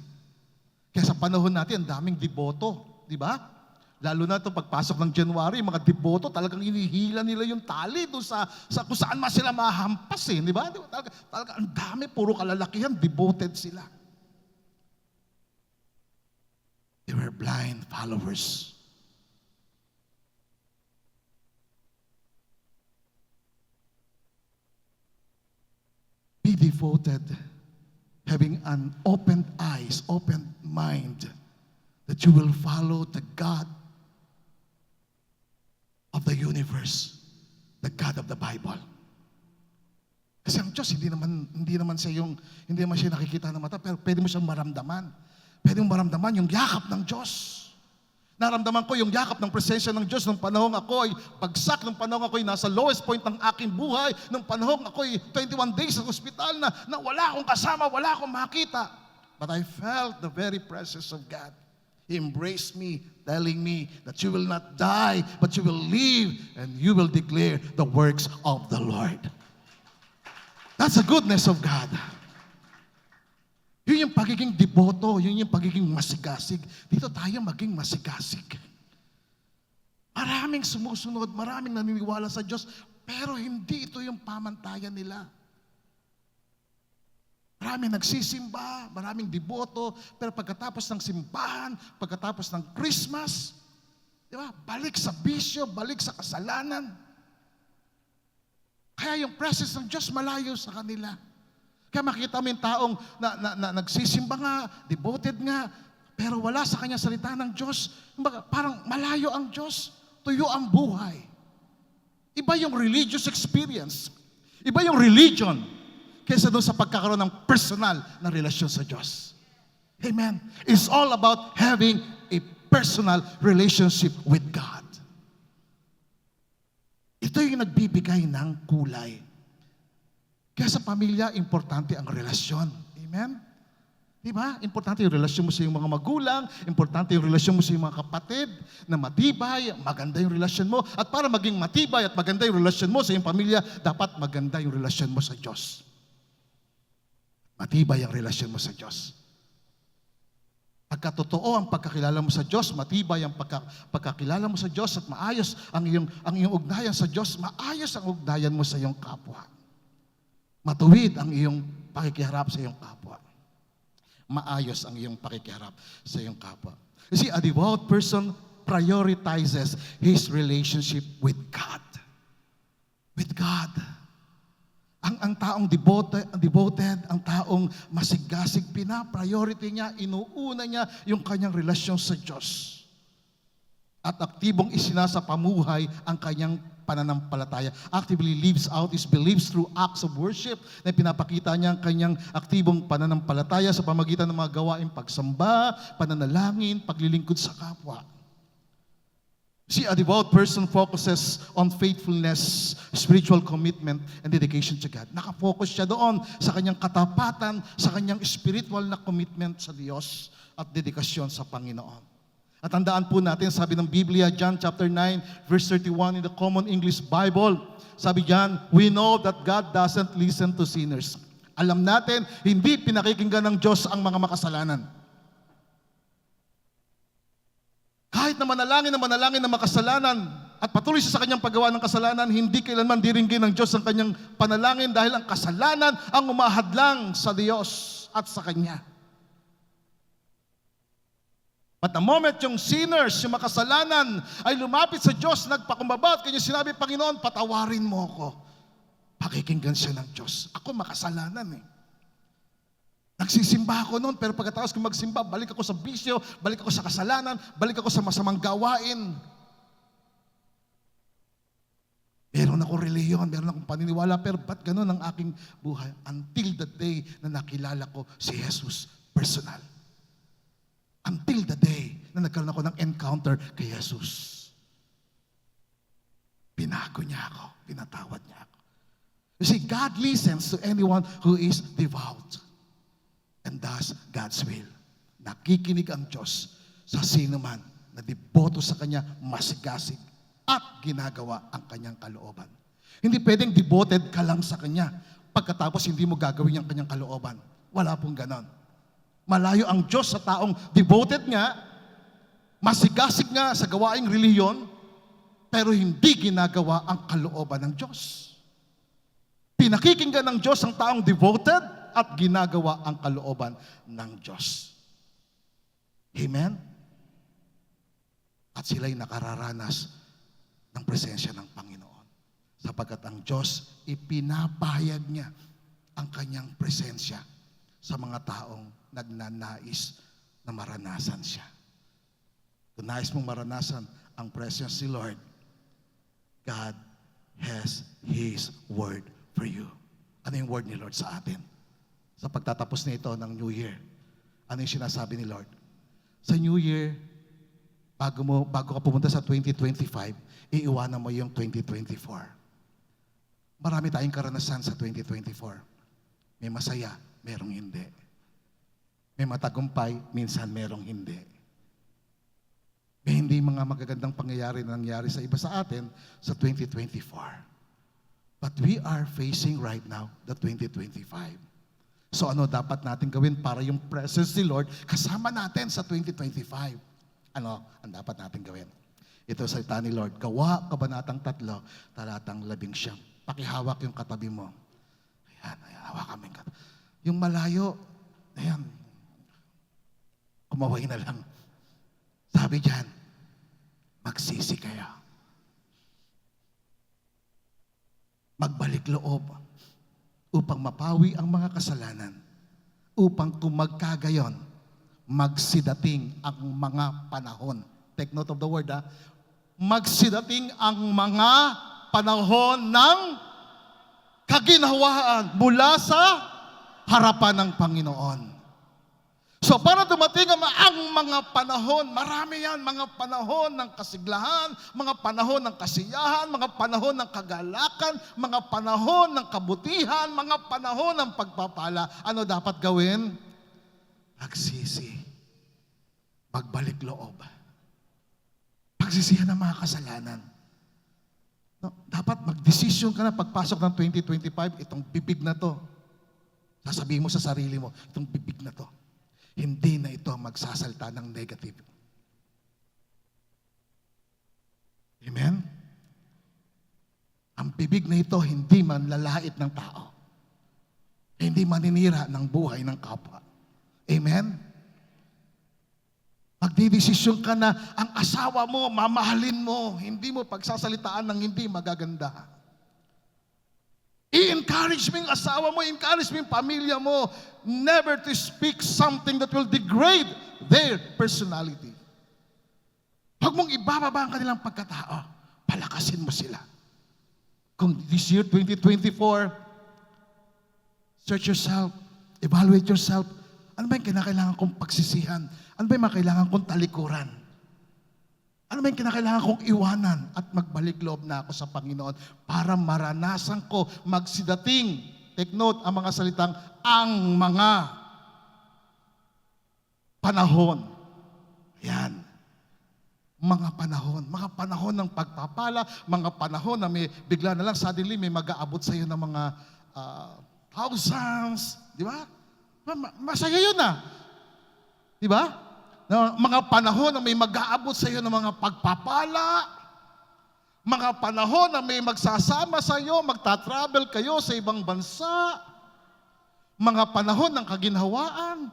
[SPEAKER 1] Kaya sa panahon natin, ang daming deboto, di ba? Lalo na ito pagpasok ng January, mga deboto talagang inihila nila yung tali doon sa kung saan man sila mahampas di ba? Talaga ang dami, puro kalalakihan, devoted sila. They were blind followers. Be devoted, having an open eyes, open mind, that you will follow the God of the universe, the God of the Bible. Kasi ang Diyos, hindi naman siya nakikita ng mata, pero pwede mo siyang maramdaman. Pwede mo maramdaman yung yakap ng Diyos. Naramdaman ko yung yakap ng presensya ng Diyos nung panahong ako ay bagsak, nung panahong ako ay nasa lowest point ng aking buhay, nung panahong ako ay 21 days sa ospital na wala akong kasama, wala akong makita. But I felt the very presence of God. He embraced me, telling me that you will not die, but you will live, and you will declare the works of the Lord. That's the goodness of God. Yun yung pagiging deboto, yun yung pagiging masigasig. Dito tayo maging masigasig. Maraming sumusunod, maraming naniniwala sa Diyos, pero hindi ito yung pamantayan nila. Maraming nagsisimba, maraming deboto, pero pagkatapos ng simbahan, pagkatapos ng Christmas, di ba, balik sa bisyo, balik sa kasalanan. Kaya yung presence ng Diyos malayo sa kanila. Kaya makita mo yung taong na nagsisimba nga, devoted nga, pero wala sa kanya salita ng Diyos. Parang malayo ang Diyos, tuyo ang buhay. Iba yung religious experience. Iba yung religion kaysa doon sa pagkakaroon ng personal na relasyon sa Diyos. Amen. It's all about having a personal relationship with God. Ito yung nagbibigay ng kulay. Kaya sa pamilya, importante ang relasyon. Amen? Diba? Importante yung relasyon mo sa iyong mga magulang, importante yung relasyon mo sa iyong mga kapatid, na matibay, maganda yung relasyon mo. At para maging matibay at maganda yung relasyon mo sa iyong pamilya, dapat maganda yung relasyon mo sa Diyos. Matibay ang relasyon mo sa Diyos. Pagkatotoo ang pagkakilala mo sa Diyos, matibay ang pagkakilala mo sa Diyos at maayos ang iyong ugnayan sa Diyos, maayos ang ugnayan mo sa iyong kapwa. Matuwid ang iyong pakikiharap sa iyong kapwa. maayos ang iyong pakikiharap sa iyong kapwa. You see, a devout person prioritizes his relationship with God. With God. Ang taong devoted, ang taong masigasig, pina-priority niya, inuuna niya yung kanyang relasyon sa Diyos. At aktibong isinasapamuhay ang kanyang pananampalataya. Actively lives out his beliefs through acts of worship na pinapakita niya ang kanyang aktibong pananampalataya sa pamagitan ng mga gawaing pagsamba, pananalangin, paglilingkod sa kapwa. See, a devout person focuses on faithfulness, spiritual commitment, and dedication to God. Nakafocus siya doon sa kanyang katapatan, sa kanyang spiritual na commitment sa Diyos at dedikasyon sa Panginoon. At tandaan po natin, sabi ng Biblia, John chapter 9, verse 31 in the Common English Bible, sabi diyan, we know that God doesn't listen to sinners. Alam natin, hindi pinakikinggan ng Diyos ang mga makasalanan. Kahit na manalangin ng makasalanan at patuloy siya sa kanyang paggawa ng kasalanan, hindi kailanman diringgin ng Diyos ang kanyang panalangin dahil ang kasalanan ang umahadlang sa Diyos at sa Kanya. But the moment yung sinners, yung makasalanan, ay lumapit sa Diyos, nagpakumbaba at kanya sinabi, Panginoon, patawarin mo ako. Pakikinggan siya ng Diyos. Ako makasalanan eh. Nagsisimba ako noon, pero pagkatapos kong magsimba, balik ako sa bisyo, balik ako sa kasalanan, balik ako sa masamang gawain. Meron akong reliyon, meron akong paniniwala, pero ba't ganun ang aking buhay? Until the day na nakilala ko si Jesus personal. Until the day na nagkaroon ako ng encounter kay Jesus. Binago niya ako, pinatawad niya ako. You see, God listens to anyone who is devout and does God's will. Nakikinig ang Diyos sa sino man na deboto sa Kanya, masigasig at ginagawa ang Kanyang kalooban. Hindi pwedeng devoted ka lang sa Kanya pagkatapos hindi mo gagawin ang Kanyang kalooban. Wala pong ganon. Malayo ang Diyos sa taong devoted nga, masigasig nga sa gawaing reliyon, pero hindi ginagawa ang kalooban ng Diyos. Pinakikinggan ng Diyos ang taong devoted at ginagawa ang kalooban ng Diyos. Amen? At sila'y nakararanas ng presensya ng Panginoon. Sapagkat ang Diyos, ipinapahayag niya ang kanyang presensya sa mga taong nagnanais na maranasan siya. Kung nais mong maranasan ang presence ni Lord, God has His word for you. Ano yung word ni Lord sa atin? Sa pagtatapos nito ng New Year, ano yung sinasabi ni Lord? Sa New Year, bago ka pumunta sa 2025, iiwanan mo yung 2024. Marami tayong karanasan sa 2024. May masaya, merong hindi. May matagumpay, minsan merong hindi. May hindi mga magagandang pangyayari na nangyari sa iba sa atin sa 2024. But we are facing right now the 2025. So ano dapat natin gawin para yung presence ni Lord kasama natin sa 2025? Ano ang dapat natin gawin? Ito sa salita ni Lord, Gawa, Kabanatang 3, talatang 11. Pakihawak yung katabi mo. Ayan, hawakan mo yung katabi. Yung malayo, ayan, kumaway na lang. Sabi diyan, magsisi kayo. Magbalik loob upang mapawi ang mga kasalanan, upang kung magkagayon, magsidating ang mga panahon. Take note of the word, ha? Magsidating ang mga panahon ng kaginhawaan mula sa harapan ng Panginoon. So para dumating ang mga panahon, marami yan, mga panahon ng kasiglahan, mga panahon ng kasiyahan, mga panahon ng kagalakan, mga panahon ng kabutihan, mga panahon ng pagpapala. Ano dapat gawin? Magsisi. Magbalik loob. Pagsisihan ng mga kasalanan. No, dapat magdesisyon ka na pagpasok ng 2025, itong bibig na to. Sasabihin mo sa sarili mo, itong bibig na to. Hindi na ito magsasalta ng negative. Amen? Ang bibig na ito hindi man lalait ng tao. Hindi maninira ng buhay ng kapwa. Amen? Magdidesisyon ka na ang asawa mo, mamahalin mo, hindi mo pagsasalitaan ng hindi magaganda. I-encourage mo yung asawa mo, i-encourage mo yung pamilya mo, never to speak something that will degrade their personality. Huwag mong ibababa ang kanilang pagkatao, palakasin mo sila. Kung this year, 2024, search yourself, evaluate yourself, ano ba yung kinakailangan kong pagsisihan? Ano ba yung kailangan kong talikuran? Ano ba yung kinakailangan kong iwanan at magbalik loob na ako sa Panginoon para maranasan ko magsidating, take note, ang mga salitang, ang mga panahon. Yan. Mga panahon ng pagpapala, mga panahon na may bigla na lang, suddenly may mag-aabot sa iyo ng mga thousands, di ba? Masaya yun di ba? Na mga panahon na may mag-aabot sa iyo ng mga pagpapala, mga panahon na may magsasama sa iyo, magta-travel kayo sa ibang bansa, mga panahon ng kaginhawaan.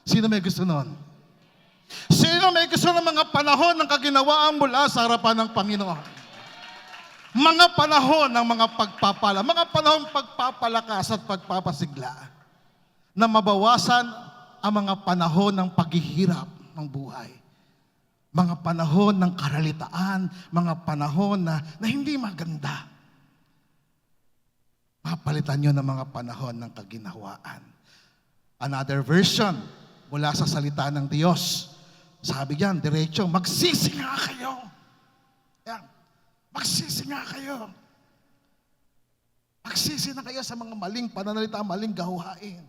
[SPEAKER 1] Sino may gusto nun? Sino may gusto ng mga panahon ng kaginhawaan mula sa harapan ng Panginoon? Mga panahon ng mga pagpapala, mga panahon pagpapalakas at pagpapasigla, na mabawasan ang mga panahon ng paghihirap ng buhay. Mga panahon ng karalitaan, mga panahon na hindi maganda. Mapalitan nyo ng mga panahon ng kaginhawaan. Another version mula sa salita ng Diyos. Sabi diyan, diretso, magsisi nga kayo. Yan. Magsisi nga kayo. Magsisi na kayo sa mga maling pananalita, maling gawain.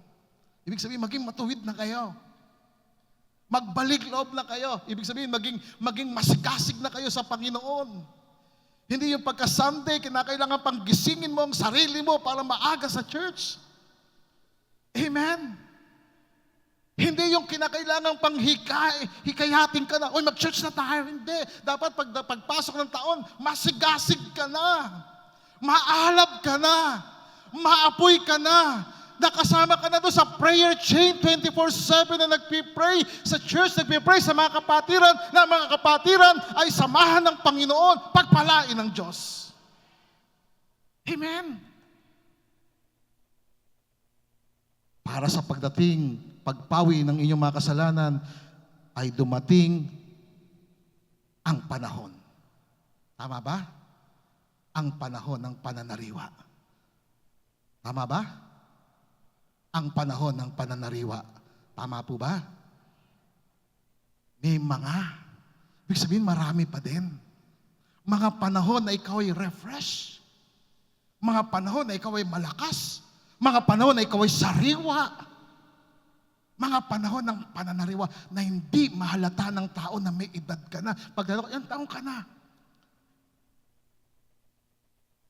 [SPEAKER 1] Ibig sabihin, maging matuwid na kayo. Magbalik loob na kayo. Ibig sabihin, maging masigasig na kayo sa Panginoon. Hindi yung pagka-Sunday, kinakailangan pang gisingin mo ang sarili mo para maaga sa church. Amen? Hindi yung kinakailangan pang hikayatin ka na, uy, mag-church na tayo. Hindi. Dapat pagpasok ng taon, masigasig ka na. Maalab ka na. Maapoy ka na. Nakasama ka na doon sa prayer chain 24/7 na nagpipray sa church, nagpipray sa mga kapatiran, na mga kapatiran ay samahan ng Panginoon, pagpalain ng Diyos. Amen. Para sa pagdating, pagpawi ng inyong mga kasalanan, ay dumating ang panahon. Tama ba? Ang panahon ng pananariwa. Tama ba? Ang panahon ng pananariwa. Tama po ba? May ibig sabihin marami pa din. Mga panahon na ikaw ay refresh. Mga panahon na ikaw ay malakas. Mga panahon na ikaw ay sariwa. Mga panahon ng pananariwa na hindi mahalata ng tao na may edad ka na. Pagdalo, ilang taong ka na.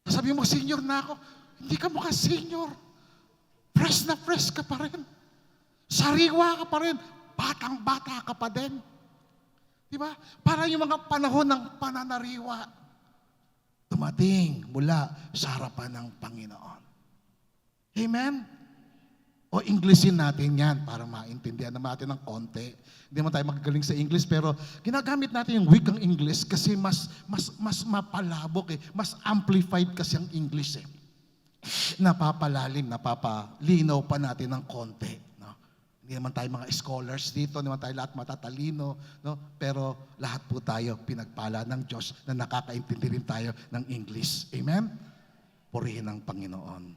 [SPEAKER 1] Sabi mo, senior na ako. Hindi ka mukha senior. Fresh na fresh ka pa rin. Sariwa ka pa rin. Batang-bata ka pa din. Di ba? Para yung mga panahon ng pananariwa dumating mula sa harapan ng Panginoon. Amen? O Englishin natin yan para maintindihan naman natin ng konti. Hindi man tayo magagaling sa English, pero ginagamit natin yung wikang English kasi mas mapalabok mas amplified kasi ang English Napapalalim, napapalinaw pa natin ng konti. No? Hindi naman tayo mga scholars dito, hindi naman tayo lahat matatalino, no? Pero lahat po tayo pinagpala ng Diyos na nakakaintindi rin tayo ng English. Amen? Purihin ang Panginoon.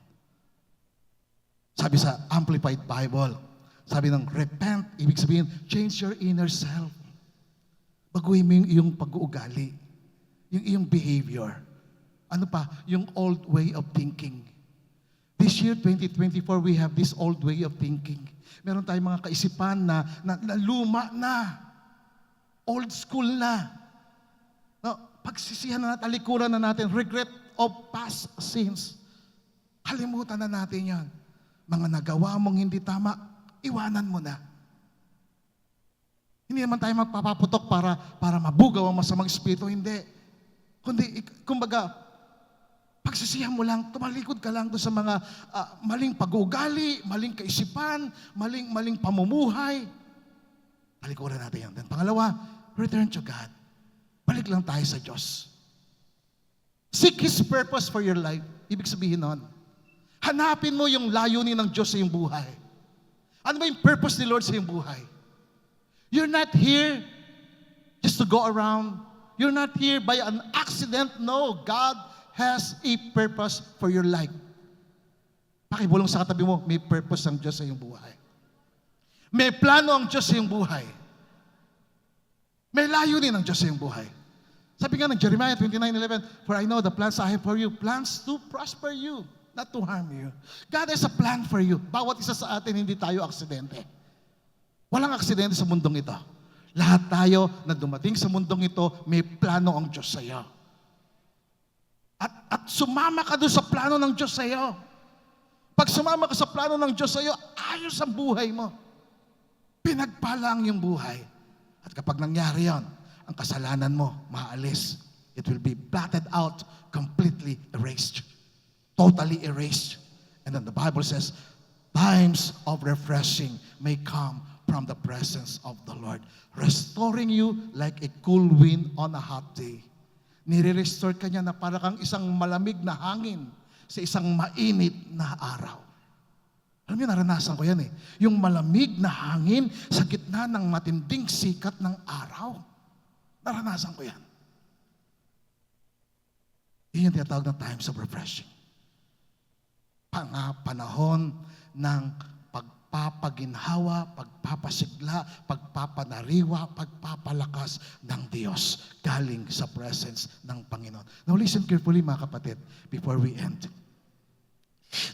[SPEAKER 1] Sabi sa Amplified Bible, sabi ng repent, ibig sabihin, change your inner self. Baguhin mo yung iyong pag-uugali, yung iyong behavior. Ano pa? Yung old way of thinking. This year, 2024, we have this old way of thinking. Meron tayong mga kaisipan na luma na. Old school na. No, pagsisihan na natin, talikuran na natin, regret of past sins. Kalimutan na natin yan. Mga nagawa mong hindi tama, iwanan mo na. Hindi naman tayo magpapaputok para mabugaw ang masamang espiritu. Hindi. Kumbaga, pagsisihan mo lang, tumalikod ka lang doon sa mga maling pag-uugali, maling kaisipan, maling pamumuhay. Talikuran natin yan. Then pangalawa, return to God. Balik lang tayo sa Diyos. Seek His purpose for your life. Ibig sabihin nun, hanapin mo yung layunin ng Diyos sa iyong buhay. Ano ba yung purpose ni Lord sa iyong buhay? You're not here just to go around. You're not here by an accident. No, God has a purpose for your life. Pakibulong sa katabi mo, may purpose ang Diyos sa iyong buhay. May plano ang Diyos sa iyong buhay. May layunin ang Diyos sa iyong buhay. Sabi nga ng Jeremiah 29:11, "For I know the plans I have for you, plans to prosper you, not to harm you." God has a plan for you. Bawat isa sa atin, hindi tayo aksidente. Walang aksidente sa mundong ito. Lahat tayo na dumating sa mundong ito, may plano ang Diyos sa iyo. At sumama ka doon sa plano ng Diyos sa iyo. Pag sumama ka sa plano ng Diyos sa iyo, ayos ang buhay mo. Pinagpala ang iyong buhay. At kapag nangyari yon, ang kasalanan mo, maalis. It will be blotted out, completely erased. Totally erased. And then the Bible says, times of refreshing may come from the presence of the Lord, restoring you like a cool wind on a hot day. Nire-restore ka niya na para kang isang malamig na hangin sa isang mainit na araw. Alam niyo, naranasan ko yan eh. Yung malamig na hangin sa gitna ng matinding sikat ng araw. Naranasan ko yan. Yun yung tinatawag na times of refreshing. Panahon ng pagpapaginhawa, pagpapasigla, pagpapanariwa, pagpapalakas ng Diyos galing sa presence ng Panginoon. Now listen carefully mga kapatid before we end.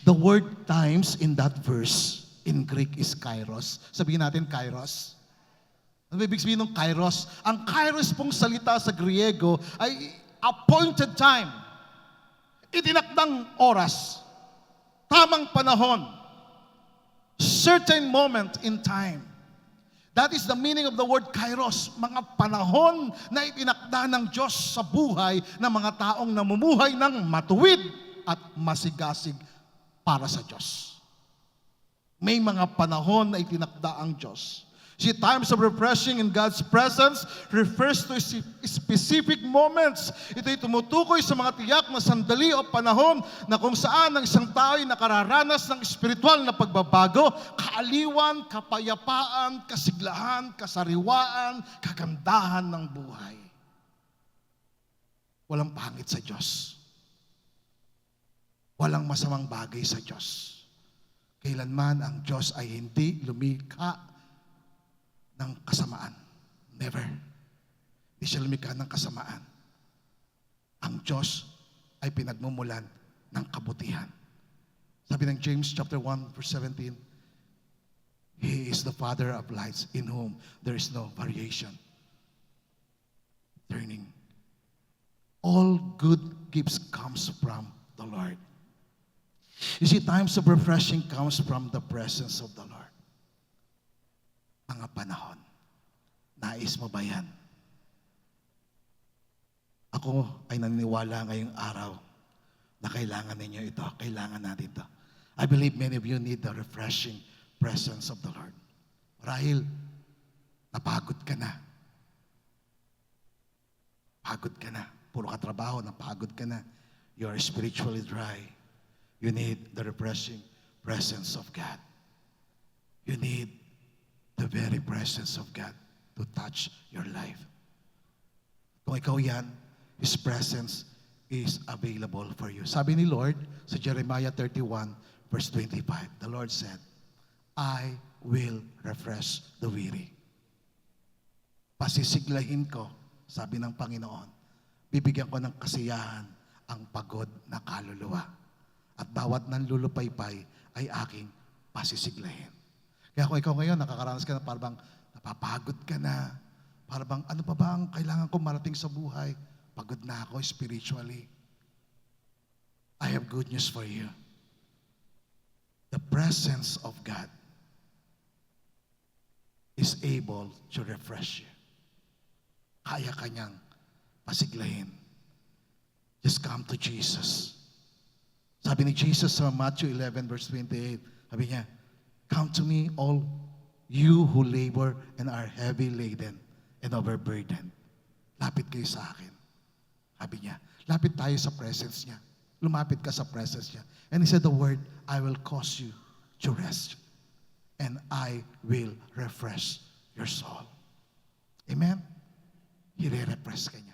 [SPEAKER 1] The word times in that verse in Greek is kairos. Sabihin natin kairos. Ano ibig sabihin ng kairos? Ang kairos pong salita sa Griego ay appointed time. Itinakdang oras. Tamang panahon. Certain moment in time. That is the meaning of the word kairos. Mga panahon na itinakda ng Diyos sa buhay ng mga taong namumuhay ng matuwid at masigasig para sa Diyos. May mga panahon na itinakda ang Diyos. See, times of refreshing in God's presence refers to specific moments. Ito'y tumutukoy sa mga tiyak na sandali o panahon na kung saan ang isang tao ay nakararanas ng espiritual na pagbabago, kaaliwan, kapayapaan, kasiglahan, kasariwaan, kagandahan ng buhay. Walang pangit sa Diyos. Walang masamang bagay sa Diyos. Kailanman ang Diyos ay hindi lumikha ng kasamaan. Never. Hindi siya lumikha ng kasamaan. Ang Diyos ay pinagmumulan ng kabutihan. Sabi ng James chapter 1 verse 17, He is the Father of lights in whom there is no variation. Turning. All good gifts comes from the Lord. You see, times of refreshing comes from the presence of the Lord. Mga panahon. Nais mo ba yan? Ako ay naniniwala ngayong araw na kailangan ninyo ito. Kailangan natin ito. I believe many of you need the refreshing presence of the Lord. Marahil, napagod ka na. Pagod ka na. Puro ka trabaho, napagod ka na. You are spiritually dry. You need the refreshing presence of God. You need the very presence of God to touch your life. Kung ikaw yan, His presence is available for you. Sabi ni Lord sa Jeremiah 31 verse 25, the Lord said, I will refresh the weary. Pasisiglahin ko, sabi ng Panginoon, bibigyan ko ng kasiyahan ang pagod na kaluluwa. At bawat nanlulupaypay ay aking pasisiglahin. Kaya kung ikaw ngayon, nakakaranas ka na parang napapagod ka na, parang ano pa ba ang kailangan ko marating sa buhay? Pagod na ako spiritually. I have good news for you. The presence of God is able to refresh you. Kaya kanyang pasiglahin. Just come to Jesus. Sabi ni Jesus sa Matthew 11 verse 28, sabi niya, "Come to me all you who labor and are heavy laden and overburdened." Lapit kayo sa akin. Sabi niya, lapit tayo sa presence niya. Lumapit ka sa presence niya. And he said the word, "I will cause you to rest, and I will refresh your soul." Amen? Hire-refresh ka niya.